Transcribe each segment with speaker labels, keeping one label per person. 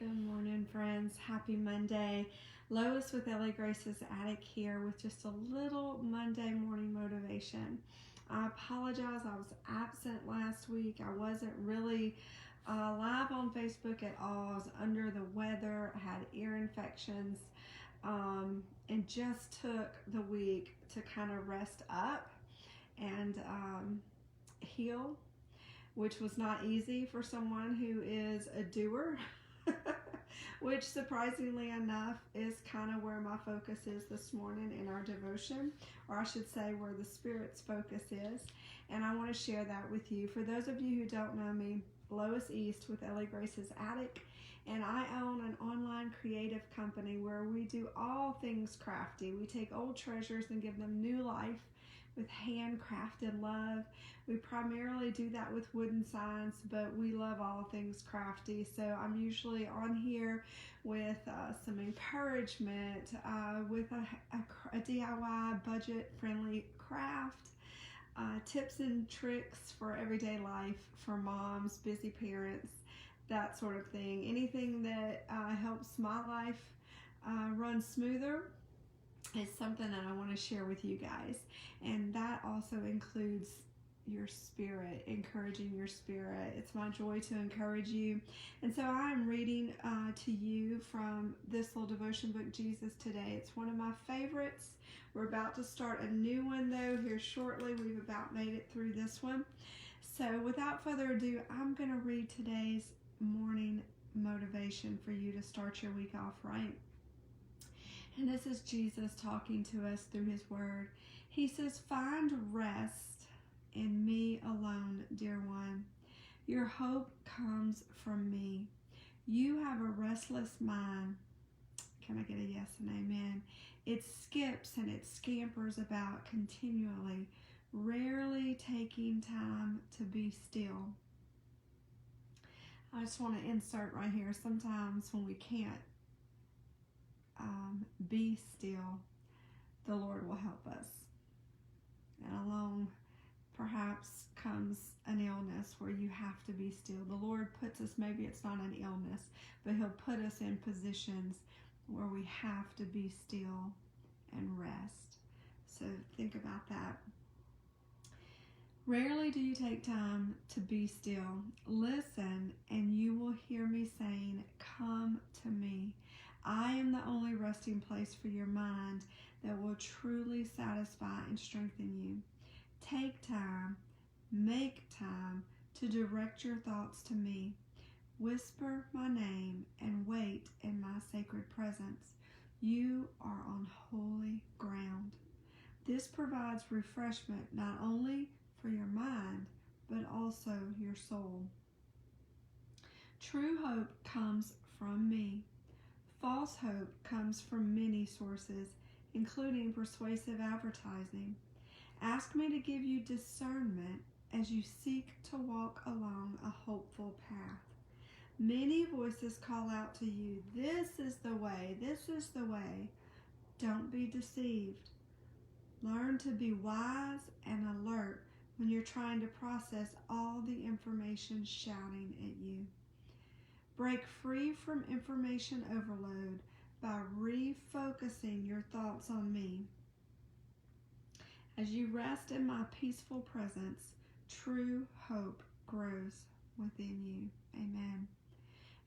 Speaker 1: Good morning, friends. Happy Monday. Lois with Ellie Grace's Attic here with just a little Monday morning motivation. I apologize. I was absent last week. I wasn't really live on Facebook at all. I was under the weather. I had ear infections and just took the week to kind of rest up and heal, which was not easy for someone who is a doer. Which surprisingly enough is kind of where my focus is this morning in our devotion, or I should say where the Spirit's focus is. And I want to share that with you. For those of you who don't know me, Lois East with Ellie Grace's Attic, and I own an online creative company where we do all things crafty. We take old treasures and give them new life with handcrafted love. We primarily do that with wooden signs, but we love all things crafty. So I'm usually on here with some encouragement, with a DIY budget-friendly craft, tips and tricks for everyday life for moms, busy parents, that sort of thing. Anything that helps my life run smoother is something that I want to share with you guys. And that also includes your spirit, encouraging your spirit. It's my joy to encourage you. And so I'm reading to you from this little devotion book, Jesus Today. It's one of my favorites. We're about to start a new one though here shortly. We've about made it through this one. So without further ado, I'm going to read today's morning motivation for you to start your week off right. And this is Jesus talking to us through his word. He says, "Find rest in me alone, dear one. Your hope comes from me. You have a restless mind." Can I get a yes and amen? "It skips and it scampers about continually, rarely taking time to be still." I just want to insert right here, sometimes when we can't be still, the Lord will help us. And along perhaps comes an illness where you have to be still. The Lord puts us, maybe it's not an illness, but he'll put us in positions where we have to be still and rest. So think about that. "Rarely do you take time to be still. Listen, and you will hear me saying, 'Come to me.' I am the only resting place for your mind that will truly satisfy and strengthen you. Take time, make time to direct your thoughts to me. Whisper my name and wait in my sacred presence. You are on holy ground." This provides refreshment not only for your mind, but also your soul. "True hope comes from me. False hope comes from many sources, including persuasive advertising. Ask me to give you discernment as you seek to walk along a hopeful path. Many voices call out to you, 'This is the way, this is the way.' Don't be deceived. Learn to be wise and alert when you're trying to process all the information shouting at you. Break free from information overload by refocusing your thoughts on me. As you rest in my peaceful presence, true hope grows within you." Amen.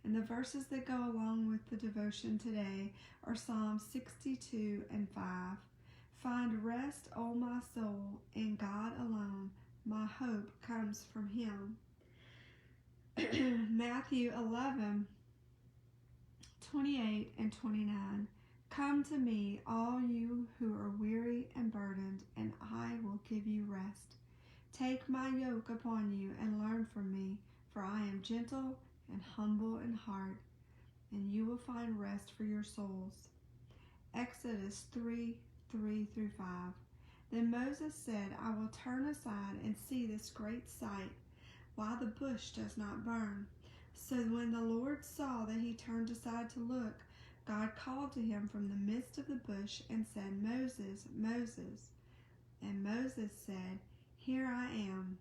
Speaker 1: And the verses that go along with the devotion today are Psalm 62 and 5. "Find rest, O my soul, in God alone. My hope comes from him." Matthew 11:28 and 29. "Come to me, all you who are weary and burdened, and I will give you rest. Take my yoke upon you and learn from me, for I am gentle and humble in heart, and you will find rest for your souls." Exodus 3:3-5. "Then Moses said, 'I will turn aside and see this great sight, why the bush does not burn.' So when the Lord saw that he turned aside to look, God called to him from the midst of the bush and said, 'Moses, Moses.' And Moses said, 'Here I am.'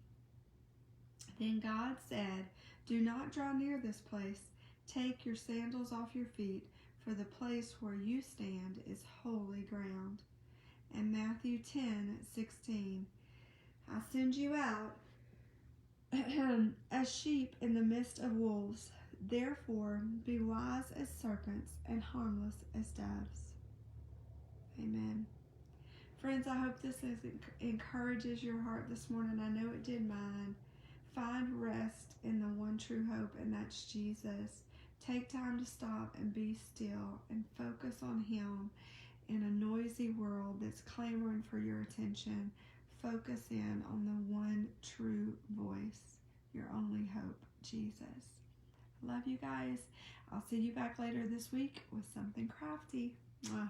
Speaker 1: Then God said, 'Do not draw near this place. Take your sandals off your feet, for the place where you stand is holy ground. And Matthew 10:16, I send you out as sheep in the midst of wolves. Therefore, be wise as serpents and harmless as doves. Amen. Friends, I hope this encourages your heart this morning. I know it did mine. Find rest in the one true hope, and that's Jesus. Take time to stop and be still and focus on Him in a noisy world that's clamoring for your attention. Focus in on the one true voice, your only hope, Jesus. Love you guys. I'll see you back later this week with something crafty. Mwah.